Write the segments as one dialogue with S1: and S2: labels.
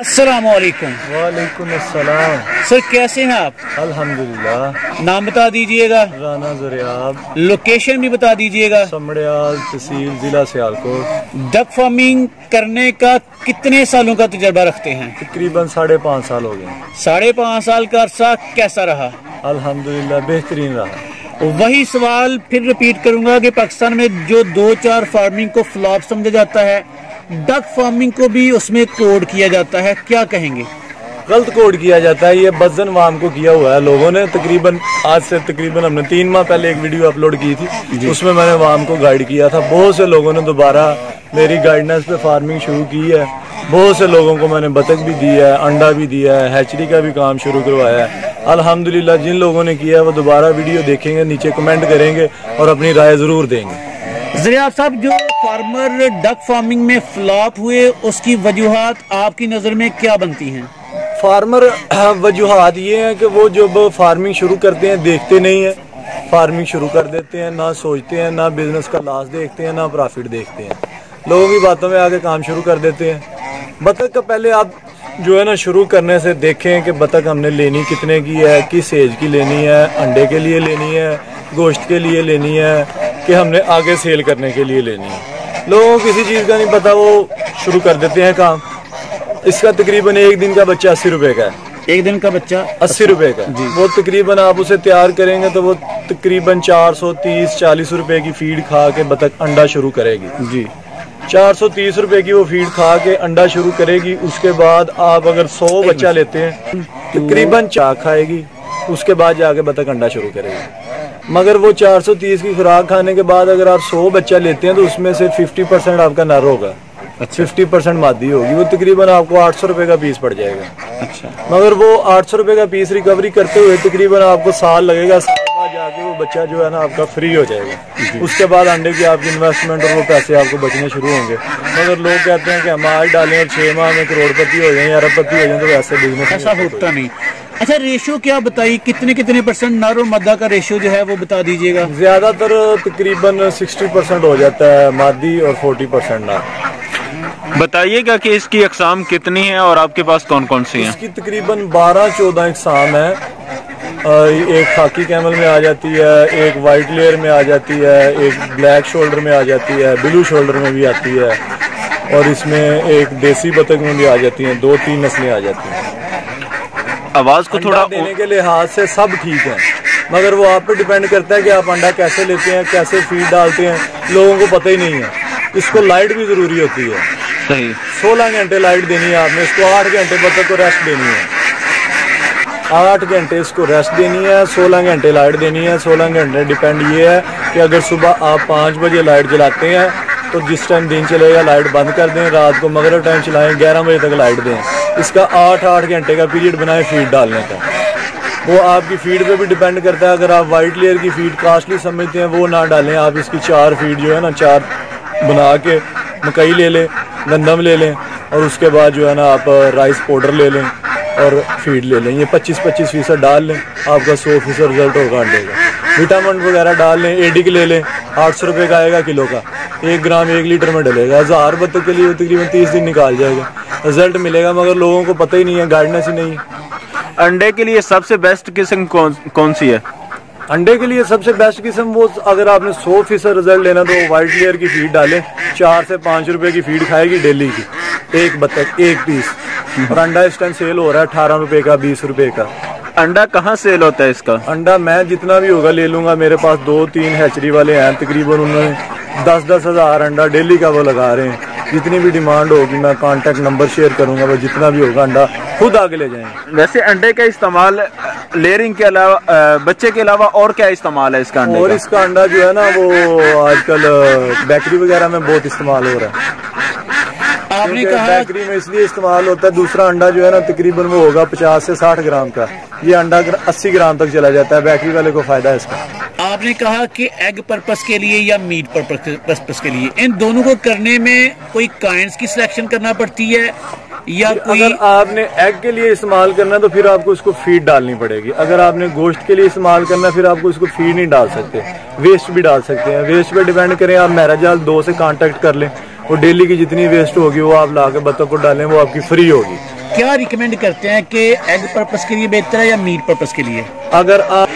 S1: अस्सलामुअलैकुम।
S2: वालेकुम अस्सलाम।
S1: सर कैसे हैं आप?
S2: अल्हम्दुलिल्लाह।
S1: नाम बता दीजिएगा।
S2: राना ज़रियाब।
S1: लोकेशन भी बता दीजिएगा।
S2: समड़ियाल तहसील जिला सियालकोट।
S1: डक फार्मिंग करने का कितने सालों का तजुर्बा रखते हैं?
S2: तकरीबन 5.5 साल हो गए।
S1: 5.5 साल का अरसा कैसा रहा?
S2: अल्हम्दुलिल्लाह बेहतरीन रहा।
S1: वही सवाल फिर रिपीट करूंगा कि पाकिस्तान में जो 2-4 फार्मिंग को फ्लॉप समझा जाता है, डक फार्मिंग को भी उसमें कोड किया जाता है, क्या कहेंगे?
S2: गलत कोड किया जाता है। ये बजन वाम को किया हुआ है लोगों ने। तकरीबन आज से तकरीबन हमने 3 माह पहले एक वीडियो अपलोड की थी, उसमें मैंने वाम को गाइड किया था। बहुत से लोगों ने दोबारा मेरी गाइडेंस पे फार्मिंग शुरू की है। बहुत से लोगों को मैंने बतख भी दिया है, अंडा भी दिया है, हैचरी का भी काम शुरू करवाया है। अल्हम्दुलिल्लाह जिन लोगों ने किया है वो दोबारा वीडियो देखेंगे, नीचे कमेंट करेंगे और अपनी राय ज़रूर देंगे।
S1: ज़रियाब साहब, जो फार्मर डक फार्मिंग में फ्लॉप हुए उसकी वजूहात आपकी नज़र में क्या बनती हैं?
S2: फार्मर वजूहात ये हैं कि वो जब फार्मिंग शुरू करते हैं देखते नहीं हैं, फार्मिंग शुरू कर देते हैं, ना सोचते हैं, ना बिजनेस का लॉस देखते हैं, ना प्रॉफिट देखते हैं, लोगों की बातों में आके काम शुरू कर देते हैं। बतख का पहले आप जो है ना शुरू करने से देखें कि बतख हमने लेनी कितने की है, किस एज की लेनी है, अंडे के लिए लेनी है, गोश्त के लिए लेनी है, कि हमने आगे सेल करने के लिए लेनी है। लोगों को किसी चीज़ का नहीं पता, वो शुरू कर देते हैं काम। इसका तकरीबन एक दिन का बच्चा 80 रुपए का है।
S1: एक दिन का बच्चा
S2: 80 रुपए का जी। वो तकरीबन आप उसे तैयार करेंगे तो वो तकरीबन 430-40 रुपए की फीड खा के बतख अंडा शुरू करेगी जी। 430 रुपए की वो फीड खा के अंडा शुरू करेगी। उसके बाद आप अगर 100 बच्चा लेते हैं तकरीबन 4 खाएगी, उसके बाद जाके बतख अंडा शुरू करेगी। मगर वो 430 की खुराक खाने के बाद अगर आप 100 बच्चा लेते हैं तो उसमें से 50% आपका नर होगा, 50% मादी होगी। वो तकरीबन आपको 800 रुपए का पीस पड़ जाएगा। अच्छा। मगर वो 800 रुपए का पीस रिकवरी करते हुए तकरीबन आपको साल लगेगा। साल बाद जाके वो बच्चा जो है ना आपका फ्री हो जाएगा। उसके बाद अंडे की आपकी इन्वेस्टमेंट और वो पैसे आपको बचने शुरू होंगे। मगर लोग कहते हैं कि हम आज डालें और 6 माह में करोड़पति हो जाए, अरबपति हो जाए, तो ऐसे बिजनेस
S1: ऐसा होता नहीं। अच्छा, रेशो क्या बताइए, कितने परसेंट नर और मादा का रेशो जो है वो बता दीजिएगा।
S2: ज्यादातर तकरीबन 60% हो जाता है मादी और 40% नर।
S3: बताइएगा कि इसकी अक़साम कितनी है और आपके पास कौन कौन सी हैं?
S2: इसकी तकरीबन 12-14 अक़साम है। एक खाकी कैमल में आ जाती है, एक वाइट लेयर में आ जाती है, एक ब्लैक शोल्डर में आ जाती है, ब्लू शोल्डर में भी आती है, और इसमें एक देसी बतख में भी आ जाती है। 2-3 नस्लें आ जाती हैं।
S3: आवाज़ को थोड़ा
S2: देने के लिहाज से सब ठीक है, मगर वो आप पे डिपेंड करता है कि आप अंडा कैसे लेते हैं, कैसे फीड डालते हैं। लोगों को पता ही नहीं है। इसको लाइट भी जरूरी होती है।
S3: सही
S2: 16 घंटे लाइट देनी है आपने इसको। 8 घंटे बतख को रेस्ट देनी है। 8 घंटे इसको रेस्ट देनी है, 16 घंटे लाइट देनी है। 16 घंटे डिपेंड ये है कि अगर सुबह आप 5 बजे लाइट जलाते हैं तो जिस टाइम दिन चलेगा लाइट बंद कर दें। रात को मगरिब टाइम चलाएं, 11 बजे तक लाइट दें। इसका 8-8 घंटे का पीरियड बनाएं फीड डालने का। वो आपकी फीड पे भी डिपेंड करता है। अगर आप वाइट लेयर की फीड कॉस्टली समझते हैं वो ना डालें। आप इसकी 4 फीड जो है ना 4 बना के मकई ले लें, गंदम ले लें, और उसके बाद जो है ना आप राइस पाउडर ले लें और फीड ले लें। ये 25-25% डाल लें, आपका 100% रिजल्ट होगा अंडे का। विटामिन वगैरह डाल लें। एडिक ले लें, 800 रुपये का आएगा किलो का। 1 ग्राम 1 लीटर में डलेगा। 1000 बतख के लिए तकरीबन 30 दिन निकाल जाएगा, रिजल्ट मिलेगा। मगर लोगों को पता ही नहीं है, गाइडेंस ही नहीं है।
S3: अंडे के लिए सबसे बेस्ट किस्म कौन सी है?
S2: अंडे के लिए सबसे बेस्ट किस्म वो, अगर आपने 100% रिजल्ट लेना तो वाइट लेयर की फीड डालें। 4 से 5 रुपए की फीड खाएगी डेली की, एक बतख 1 पीस। और अंडा इस टाइम सेल हो रहा है 18 रुपए का, 20 रुपए का।
S3: अंडा कहाँ सेल होता है इसका?
S2: अंडा मैं जितना भी होगा ले लूंगा। मेरे पास 2-3 हैचरी वाले हैं, तकरीबन उन्होंने 10-10 हज़ार अंडा डेली का वो लगा रहे हैं। जितनी भी डिमांड होगी मैं कांटेक्ट नंबर शेयर करूंगा, वो जितना भी होगा अंडा खुद आगे ले जाएंगे।
S3: वैसे अंडे का इस्तेमाल लेयरिंग के अलावा, बच्चे के अलावा और क्या इस्तेमाल है इसका अंडे
S2: और
S3: का?
S2: इसका अंडा जो है ना वो आजकल बेकरी वगैरह में बहुत इस्तेमाल हो रहा है। आपने कहा बेकरी में इसलिए इस्तेमाल होता है। दूसरा अंडा जो है ना तकरीबन वो होगा 50 से 60 ग्राम का। ये अंडा 80 ग्राम तक चला जाता है। बेकरी वाले को फायदा है इसका।
S1: आपने कहा कि एग पर्पस के लिए या मीट पर्पस के लिए, इन दोनों को करने में कोई काइंड्स की सिलेक्शन करना पड़ती है या कोई?
S2: अगर आपने एग के लिए इस्तेमाल करना है तो फिर आपको इसको फीड डालनी पड़ेगी। अगर आपने गोश्त के लिए इस्तेमाल करना है फिर आपको इसको फीड नहीं डाल सकते, वेस्ट भी डाल सकते हैं। वेस्ट पे डिपेंड करें, आप महराजाल 2 से कांटेक्ट कर लें, वो डेली की जितनी वेस्ट होगी वो आप ला के बतख को डालें, वो आपकी फ्री होगी।
S1: क्या रिकमेंड करते हैं कि एग पर्पस के लिए बेहतर है या मीट पर्पस के लिए?
S2: अगर आप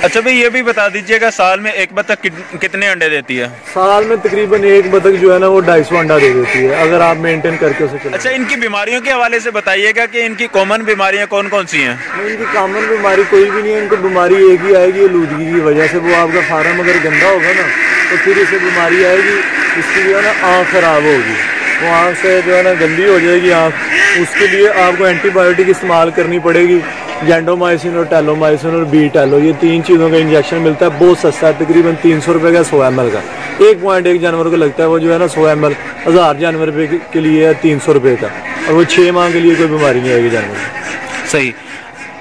S3: अच्छा भाई ये भी बता दीजिएगा, साल में एक बतख कितने अंडे देती है?
S2: साल में तकरीबन एक बतख जो है ना वो 250 अंडा दे देती है, अगर आप मेंटेन करके उसे चलाएं।
S3: अच्छा, इनकी बीमारियों के हवाले से बताइएगा कि इनकी कॉमन बीमारियां कौन कौन सी हैं?
S2: इनकी कॉमन बीमारी कोई भी नहीं है, इनको बीमारी एक ही आएगी, लूदगी की वजह से। वो आपका फार्म अगर गंदा होगा ना तो फिर इसे बीमारी आएगी, इसकी जो है ना आँख खराब होगी, वो आँख से जो है ना गंदी हो जाएगी आँख। उसके लिए आपको एंटीबायोटिक इस्तेमाल करनी पड़ेगी, जेंडोमाइसिन और टेलोमाइसिन और बीटेलो, ये 3 चीज़ों का इंजेक्शन मिलता है, बहुत सस्ता है, तकरीबन 300 रुपये का 100 ml का। 1.1 जानवर को लगता है, वो जो है ना 100 ml 1000 जानवर के लिए है 300 रुपये का, और वो 6 माह के लिए कोई बीमारी नहीं आएगी जानवर।
S3: सही।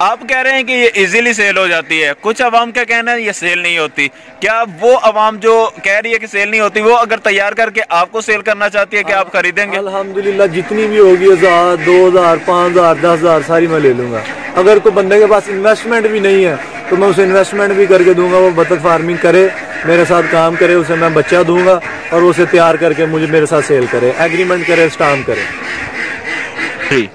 S3: आप कह रहे हैं कि ये इजीली सेल हो जाती है, कुछ अवाम का कहना है ये सेल नहीं होती। क्या वो अवाम जो कह रही है कि सेल नहीं होती, वो अगर तैयार करके आपको सेल करना चाहती है, क्या आप खरीदेंगे?
S2: अल्हम्दुलिल्लाह जितनी भी होगी 1000, 2000, 5000, 10,000 सारी मैं ले लूँगा। अगर कोई बंदे के पास इन्वेस्टमेंट भी नहीं है तो मैं उसे इन्वेस्टमेंट भी करके दूंगा, वो बतख फार्मिंग करे, मेरे साथ काम करे, उसे मैं बच्चा दूंगा और उसे तैयार करके मुझे मेरे साथ सेल करे, एग्रीमेंट करे, स्टाम्प करे।
S3: ठीक।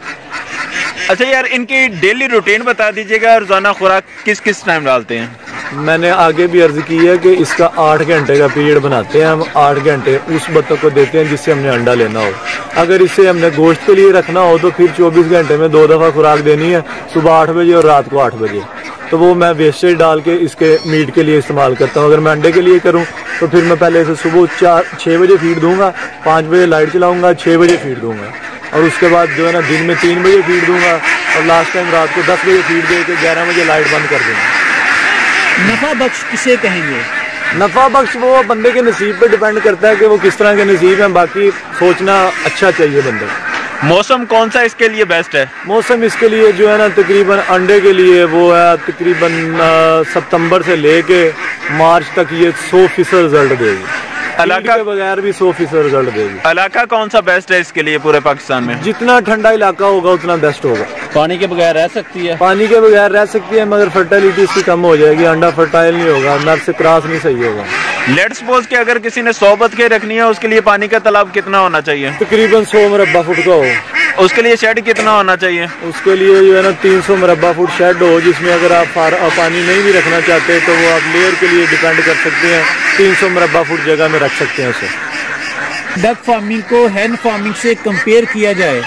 S3: अच्छा यार, इनकी डेली रूटीन बता दीजिएगा, रोजाना खुराक किस किस टाइम डालते हैं?
S2: मैंने आगे भी अर्ज की है कि इसका 8 घंटे का पीरियड बनाते हैं हम, 8 घंटे उस बतख को देते हैं जिससे हमने अंडा लेना हो। अगर इसे हमने गोश्त के लिए रखना हो तो फिर 24 घंटे में 2 दफ़ा खुराक देनी है, सुबह 8 बजे और रात को 8 बजे। तो वो मैं वेस्टेज डाल के इसके मीट के लिए इस्तेमाल करता हूँ। अगर मैं अंडे के लिए करूँ तो फिर मैं पहले इसे सुबह 6 बजे फीड दूंगा, 5 बजे लाइट चलाऊँगा, 6 बजे फीड दूंगा, और उसके बाद जो है ना दिन में 3 बजे फीड दूंगा, और लास्ट टाइम रात को 10 बजे फीड दे के 11 बजे लाइट बंद कर दूंगा।
S1: नफा बख्श किसे कहेंगे?
S2: नफा बख्श वो बंदे के नसीब पे डिपेंड करता है कि वो किस तरह के नसीब हैं, बाकी सोचना अच्छा चाहिए बंदे।
S3: मौसम कौन सा इसके लिए बेस्ट है?
S2: मौसम इसके लिए जो है ना तकरीबन अंडे के लिए वो है तकरीबन सितंबर से लेके मार्च तक ये 100% रिजल्ट देगी, इलाका के बगैर भी 100% रिजल्ट देगी।
S3: इलाका कौन सा बेस्ट है इसके लिए पूरे पाकिस्तान में?
S2: जितना ठंडा इलाका होगा उतना बेस्ट होगा।
S1: पानी के बगैर रह सकती है?
S2: पानी के बगैर रह सकती है, मगर फर्टिलिटी इसकी कम हो जाएगी, अंडा फर्टाइल नहीं होगा, नर से क्रॉस नहीं सही होगा।
S3: लेट्स सपोज कि अगर किसी ने 100 बतखें रखनी है, उसके लिए पानी का तालाब कितना होना चाहिए?
S2: तकरीबन 100 मुरब्बा फुट का हो।
S3: उसके लिए शेड कितना होना चाहिए?
S2: उसके लिए जो है ना 300 मुरब्बा फुट शेड हो, जिसमें अगर आप पानी नहीं भी रखना चाहते तो वो आप लेयर के लिए डिपेंड कर सकते हैं, 300 मुरब्बा फुट जगह में रख सकते हैं उसे।
S1: डक फार्मिंग को हैन फार्मिंग से कंपेयर किया जाए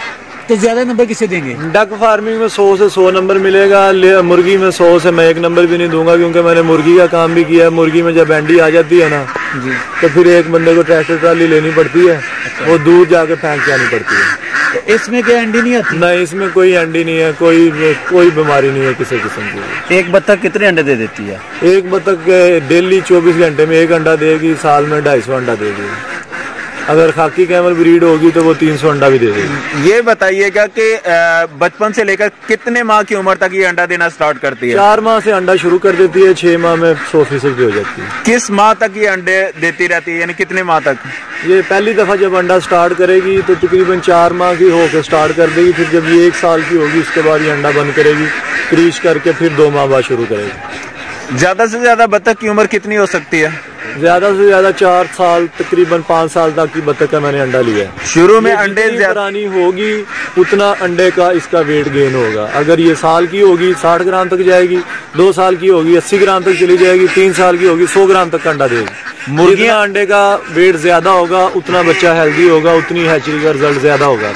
S1: तो ज्यादा नंबर किसे देंगे?
S2: डक फार्मिंग में 100 से 100 नंबर मिलेगा, मुर्गी में 100 से मैं 1 नंबर भी नहीं दूंगा, क्योंकि मैंने मुर्गी का काम भी किया है। मुर्गी में जब अंडी आ जाती है ना जी, तो फिर एक बंदे को ट्रैक्टर ट्राली लेनी पड़ती है, वो दूर जाके फेंक के आनी पड़ती है।
S1: तो इसमें क्या अंडी नहीं आती?
S2: नहीं, इसमें कोई अंडी नहीं है, कोई बीमारी नहीं है किसी किस्म की।
S1: एक बतख कितने अंडे दे देती है?
S2: एक बतख डेली 24 घंटे में 1 अंडा देगी, साल में 250 अंडा देगी। अगर खाकी कैमल ब्रीड होगी तो वो 300 अंडा भी दे देगी।
S3: ये बताइएगा कि बचपन से लेकर कितने माह की उम्र तक ये अंडा देना स्टार्ट करती है?
S2: 4 माह से अंडा शुरू कर देती है, 6 माह में 100% भी हो जाती है।
S3: किस माह तक ये अंडे देती रहती है, यानी कितने माह तक?
S2: ये पहली दफा जब अंडा स्टार्ट करेगी तो तकरीबन 4 माह की होकर स्टार्ट कर देगी, फिर जब ये 1 साल की होगी उसके बाद ये अंडा बंद करेगी, क्रीच करके फिर 2 माह बाद शुरू करेगी।
S3: ज्यादा से ज्यादा बतख की उम्र कितनी हो सकती है?
S2: ज्यादा से ज्यादा 4 साल, तकरीबन 5 साल तक की बतख का मैंने अंडा लिया है।
S3: शुरू में अंडे
S2: पुरानी होगी उतना अंडे का इसका वेट गेन होगा। अगर ये साल की होगी 60 ग्राम तक जाएगी, 2 साल की होगी 80 ग्राम तक चली जाएगी, 3 साल की होगी 100 ग्राम तक का अंडा देगी। मुर्गियां अंडे का वेट ज्यादा होगा उतना बच्चा हेल्दी होगा, उतनी हैचरी का रिजल्ट ज्यादा होगा।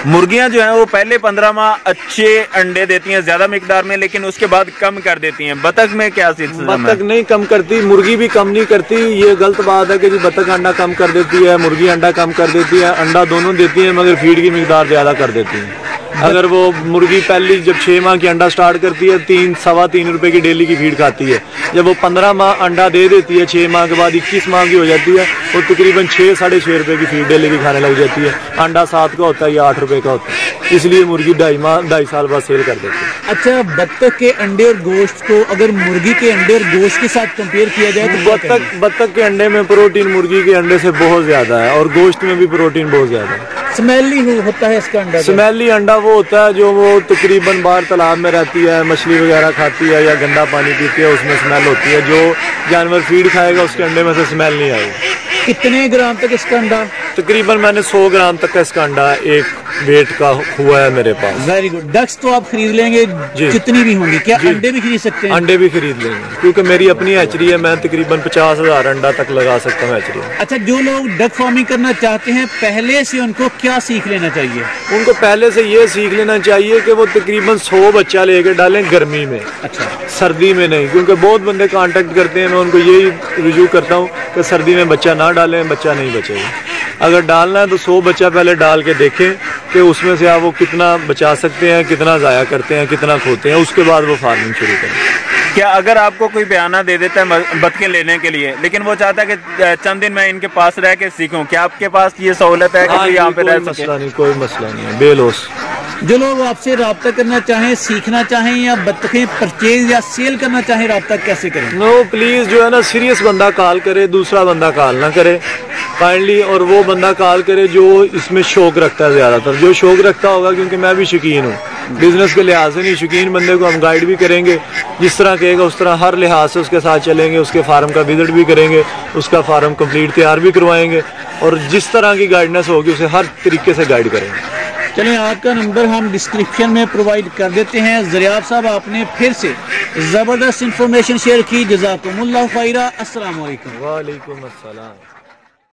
S3: मुर्गियां जो हैं वो पहले 15 माह अच्छे अंडे देती हैं ज्यादा मिकदार में, लेकिन उसके बाद कम कर देती हैं। बतख में क्या सिलसिला?
S2: बतख नहीं कम करती, मुर्गी भी कम नहीं करती। ये गलत बात है कि जी बतख अंडा कम कर देती है, मुर्गी अंडा कम कर देती है। अंडा दोनों देती है मगर फीड की मिकदार ज्यादा कर देती है। अगर वो मुर्गी पहली जब 6 माह की अंडा स्टार्ट करती है 3-3.25 रुपए की डेली की फीड खाती है। जब वो 15 माह अंडा दे देती है, 6 माह के बाद 21 माह की हो जाती है, वो तकरीबन 6-6.5 रुपए की फीड डेली की खाने लग जाती है। अंडा 7 का होता है या 8 रुपए का होता है, इसलिए मुर्गी 2.5 साल बाद सेल कर देती है।
S1: अच्छा, बतख के अंडे और गोश्त को अगर मुर्गी के अंडे और गोश्त के साथ कंपेयर किया जाए तो
S2: बतख के अंडे में प्रोटीन मुर्गी के अंडे से बहुत ज्यादा है और गोश्त में भी प्रोटीन बहुत ज्यादा है।
S1: स्मेली होता है इसका अंडा?
S2: स्मेली अंडा वो होता है जो वो तकरीबन बाहर तालाब में रहती है, मछली वगैरह खाती है या गंदा पानी पीती है, उसमें स्मेल होती है। जो जानवर फीड खाएगा उसके अंडे में से स्मेल नहीं आएगी।
S1: कितने ग्राम तक इसका अंडा?
S2: तकरीबन मैंने 100 ग्राम तक का इसका अंडा एक वेट का हुआ है मेरे पास।
S1: Very good. डक्स तो आप खरीद लेंगे जितनी भी होंगी, क्या अंडे भी खरीद सकते हैं?
S2: अंडे भी खरीद लेंगे क्योंकि मेरी अपनी हैचरी है, मैं तकरीबन 50,000 अंडा तक लगा सकता हूँ हैचरी।
S1: अच्छा, जो लोग डक फार्मिंग करना चाहते हैं पहले से उनको क्या सीख लेना चाहिए?
S2: उनको पहले से ये सीख लेना चाहिए कि वो तकरीबन 100 बच्चा लेके डालें गर्मी में।
S1: अच्छा,
S2: सर्दी में नहीं, क्योंकि बहुत बंदे कांटेक्ट करते हैं। मैं उनको यही रिव्यू करता हूँ कि सर्दी में बच्चा ना डालें, बच्चा नहीं बचेगा। अगर डालना है तो 100 बच्चा पहले डाल के देखें कि उसमें से आप वो कितना बचा सकते हैं, कितना ज़ाया करते हैं, कितना खोते हैं, उसके बाद वो फार्मिंग शुरू करें।
S3: क्या अगर आपको कोई बयाना दे देता है बतखें लेने के लिए, लेकिन वो चाहता है कि चंद दिन मैं इनके पास रह के सीखूं, क्या आपके पास ये सहूलत है कि यहाँ पे रह सके?
S2: मसला नहीं, कोई मसला नहीं है, बेलोस।
S1: जो लोग आपसे रब्ता करना चाहें, सीखना चाहें या बतखें परचेज या सेल करना चाहें, रब्ता कैसे करें?
S2: नो प्लीज जो है ना, सीरियस बंदा कॉल करे, दूसरा बंदा कॉल ना करे काइंडली। और वो बंदा कॉल करे जो इसमें शौक रखता है, ज्यादातर जो शौक रखता होगा, क्योंकि मैं भी शौकीन हूँ बिजनेस के लिहाज से। नहीं, शौकीन बंदे को हम गाइड भी करेंगे, जिस तरह कहेगा उस तरह हर लिहाज से उसके साथ चलेंगे, उसके फार्म का विजिट भी करेंगे, उसका फार्म कंप्लीट तैयार भी करवाएंगे और जिस तरह की गाइडेंस होगी उसे हर तरीके से गाइड करेंगे।
S1: चलें, आपका नंबर हम डिस्क्रिप्शन में प्रोवाइड कर देते हैं। ज़रियाब साहब, आपने फिर से ज़बरदस्त इंफॉर्मेशन शेयर की। जज़ाकुमुल्लाह खैरा। अस्सलाम वालेकुम।
S2: वालेकुम अस्सलाम।